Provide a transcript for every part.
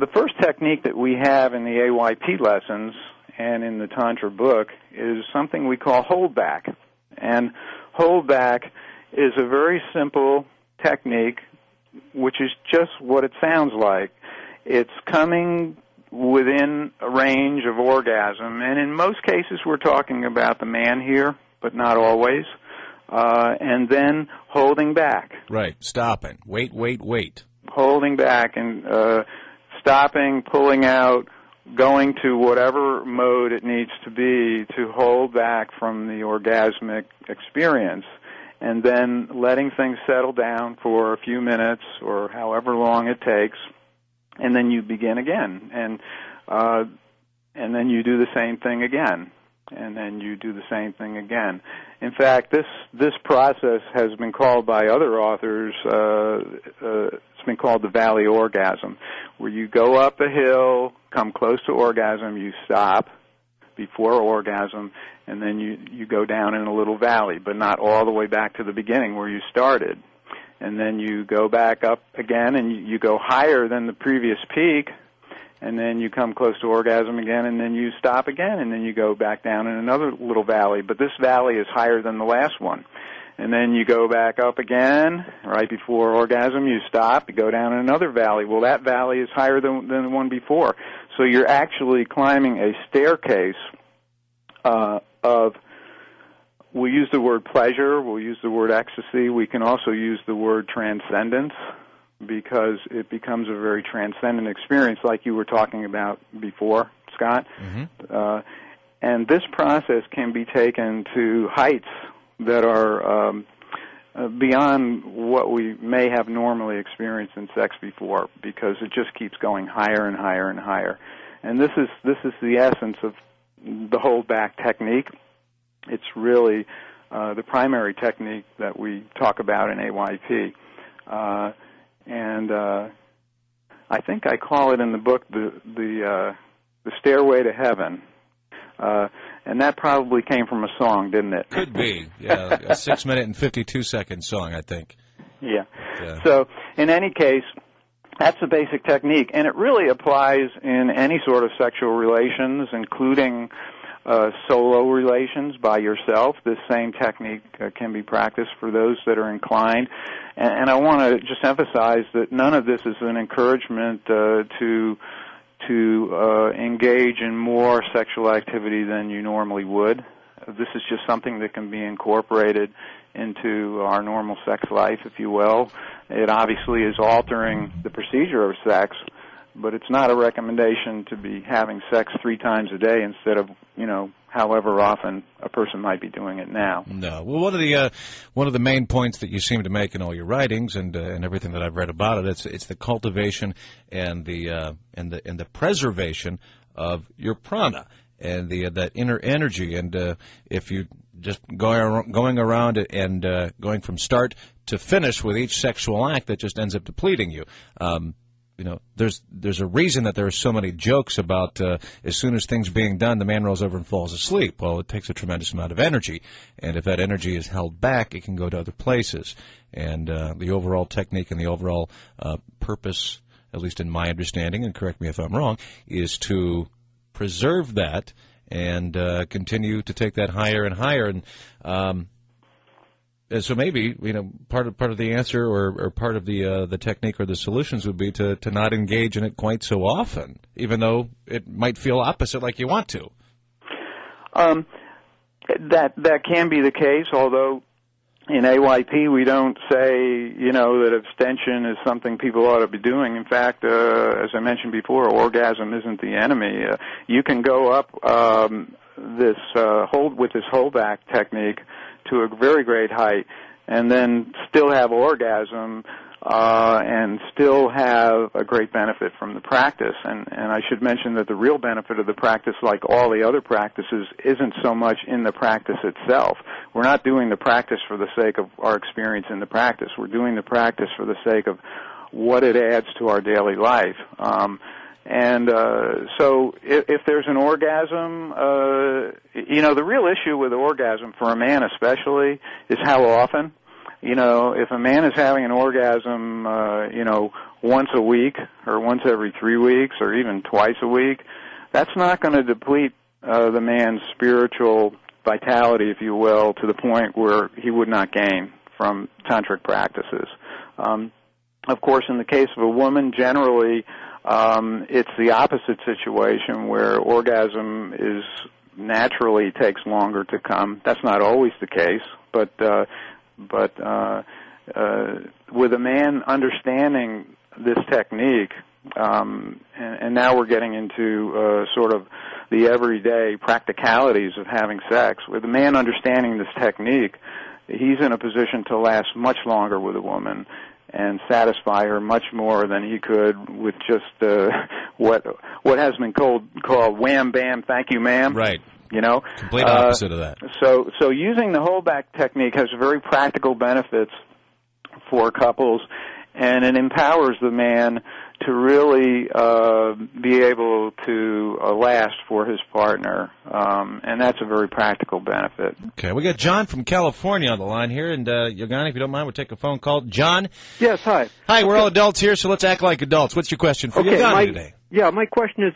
the first technique that we have in the AYP lessons and in the Tantra book is something we call hold back. And hold back is a very simple technique, which is just what it sounds like. It's coming within a range of orgasm, and in most cases we're talking about the man here, but not always, and then holding back. Right, stopping, wait. Holding back and stopping, pulling out, going to whatever mode it needs to be to hold back from the orgasmic experience, and then letting things settle down for a few minutes or however long it takes, and then you begin again, and then you do the same thing again, and then you do the same thing again. In fact, this process has been called by other authors, it's been called the valley orgasm, where you go up a hill, come close to orgasm, you stop before orgasm, and then you go down in a little valley, but not all the way back to the beginning where you started. And then you go back up again, and you go higher than the previous peak, and then you come close to orgasm again, and then you stop again, and then you go back down in another little valley. But this valley is higher than the last one. And then you go back up again, right before orgasm, you stop, you go down in another valley. Well, that valley is higher than the one before. So you're actually climbing a staircase of, we'll use the word pleasure, we'll use the word ecstasy, we can also use the word transcendence, because it becomes a very transcendent experience like you were talking about before, Scott. Mm-hmm. And this process can be taken to heights that are beyond what we may have normally experienced in sex before, because it just keeps going higher and higher and higher. And this is the essence of the hold back technique. It's really the primary technique that we talk about in AYP. And I think I call it in the book the stairway to heaven. And that probably came from a song, didn't it? Could be, yeah, a 6-minute and 52-second song, I think. Yeah. So, in any case, that's the basic technique, and it really applies in any sort of sexual relations, including solo relations by yourself. This same technique can be practiced for those that are inclined. And I want to just emphasize that none of this is an encouragement to engage in more sexual activity than you normally would. This is just something that can be incorporated into our normal sex life, if you will. It obviously is altering the procedure of sex, but it's not a recommendation to be having sex 3 times a day instead of, however often a person might be doing it now. No. Well, one of the main points that you seem to make in all your writings and everything that I've read about it, it's the cultivation and the preservation of your prana and that inner energy. And if you just going around and going from start to finish with each sexual act, that just ends up depleting you. There's a reason that there are so many jokes about as soon as things being done, the man rolls over and falls asleep. Well, it takes a tremendous amount of energy, and if that energy is held back, it can go to other places. And the overall technique and the overall purpose, at least in my understanding, and correct me if I'm wrong, is to preserve that and continue to take that higher and higher. And so maybe, part of the answer or part of the technique or the solutions would be to not engage in it quite so often, even though it might feel opposite like you want to. That can be the case, although in AYP we don't say, that abstention is something people ought to be doing. In fact, as I mentioned before, orgasm isn't the enemy. You can go up this holdback technique to a very great height and then still have orgasm and still have a great benefit from the practice. And I should mention that the real benefit of the practice, like all the other practices, isn't so much in the practice itself. We're not doing the practice for the sake of our experience in the practice. We're doing the practice for the sake of what it adds to our daily life. So if there's an orgasm, the real issue with orgasm for a man especially is how often. If a man is having an orgasm, once a week or once every 3 weeks or even twice a week, that's not going to deplete the man's spiritual vitality, if you will, to the point where he would not gain from tantric practices. Of course, in the case of a woman, generally, it's the opposite situation where orgasm is naturally takes longer to come. That's not always the case, but with a man understanding this technique, and now we're getting into sort of the everyday practicalities of having sex. With a man understanding this technique, he's in a position to last much longer with a woman and satisfy her much more than he could with just what has been called wham bam thank you ma'am. Right. You know, complete opposite of that. So using the holdback technique has very practical benefits for couples, and it empowers the man to really be able to last for his partner, and that's a very practical benefit. Okay, we got John from California on the line here, and Yogani, if you don't mind, we'll take a phone call. John? Yes, hi. Hi, we're all adults here, so let's act like adults. What's your question for Yogani today? Yeah, my question is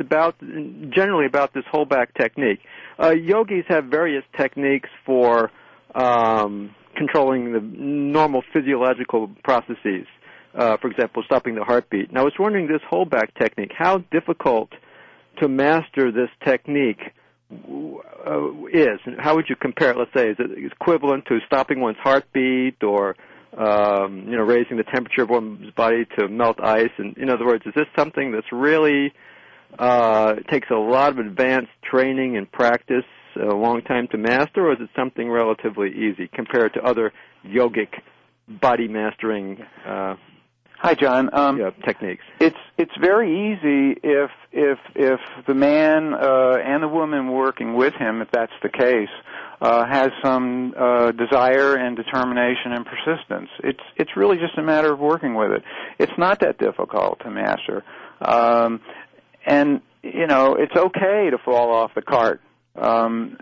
generally about this holdback technique. Yogis have various techniques for controlling the normal physiological processes. For example, stopping the heartbeat. Now, I was wondering, this holdback technique, how difficult to master this technique is? And how would you compare it? Let's say, is it equivalent to stopping one's heartbeat or, raising the temperature of one's body to melt ice? And in other words, is this something that's really takes a lot of advanced training and practice, a long time to master, or is it something relatively easy compared to other yogic body mastering Hi, John. Techniques. It's very easy if the man and the woman working with him, if that's the case, has some desire and determination and persistence. It's really just a matter of working with it. It's not that difficult to master, and it's okay to fall off the cart. And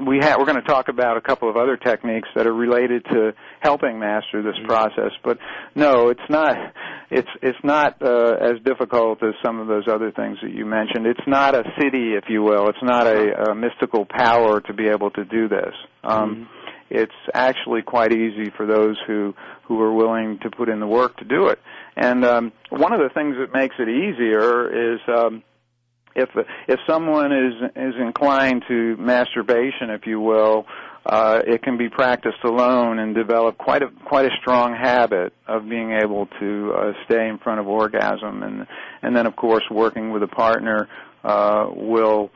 we're going to talk about a couple of other techniques that are related to helping master this process. But no, it's not. It's not as difficult as some of those other things that you mentioned. It's not a city, if you will. It's not a mystical power to be able to do this. It's actually quite easy for those who are willing to put in the work to do it. And one of the things that makes it easier is if someone is inclined to masturbation, if you will, it can be practiced alone and develop quite a strong habit of being able to stay in front of orgasm, and then of course working with a partner will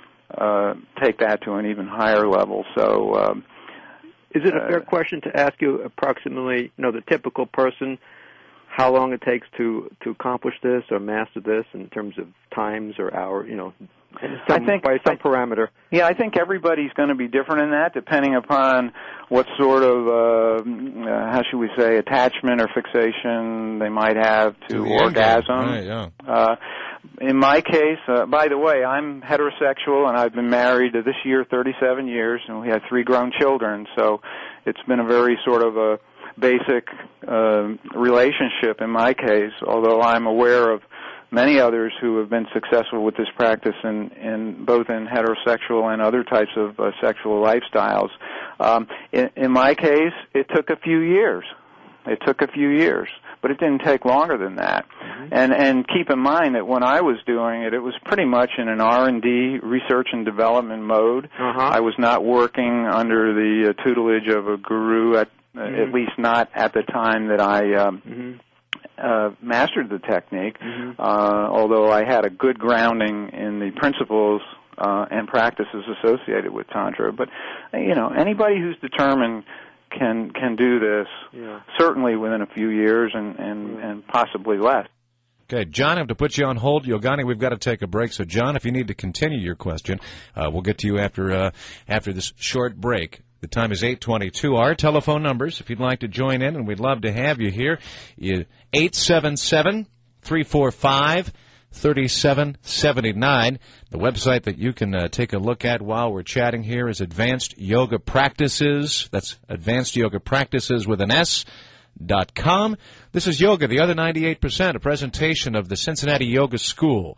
take that to an even higher level. So, is it a fair question to ask you approximately, the typical person, how long it takes to accomplish this or master this in terms of times or hours, by some parameter? Yeah, I think everybody's going to be different in that, depending upon what sort of, how should we say, attachment or fixation they might have to orgasm. Right, yeah. In my case, by the way, I'm heterosexual, and I've been married this year 37 years, and we have 3 grown children, so it's been a very sort of a basic relationship in my case, although I'm aware of many others who have been successful with this practice in both in heterosexual and other types of sexual lifestyles. In my case, it took a few years. But it didn't take longer than that. And keep in mind that when I was doing it, it was pretty much in an R&D, research and development mode. I was not working under the tutelage of a guru, at least not at the time that I mastered the technique, although I had a good grounding in the principles and practices associated with Tantra. But, anybody who's determined can do this, certainly within a few years and possibly less. Okay, John, I have to put you on hold. Yogani, we've got to take a break. So, John, if you need to continue your question, we'll get to you after this short break. The time is 8:22. Our telephone numbers, if you'd like to join in, and we'd love to have you here, 877-345-3779. The website that you can take a look at while we're chatting here is Advanced Yoga Practices. That's Advanced Yoga Practices with an S. This is Yoga, the Other 98%, a presentation of the Cincinnati Yoga School.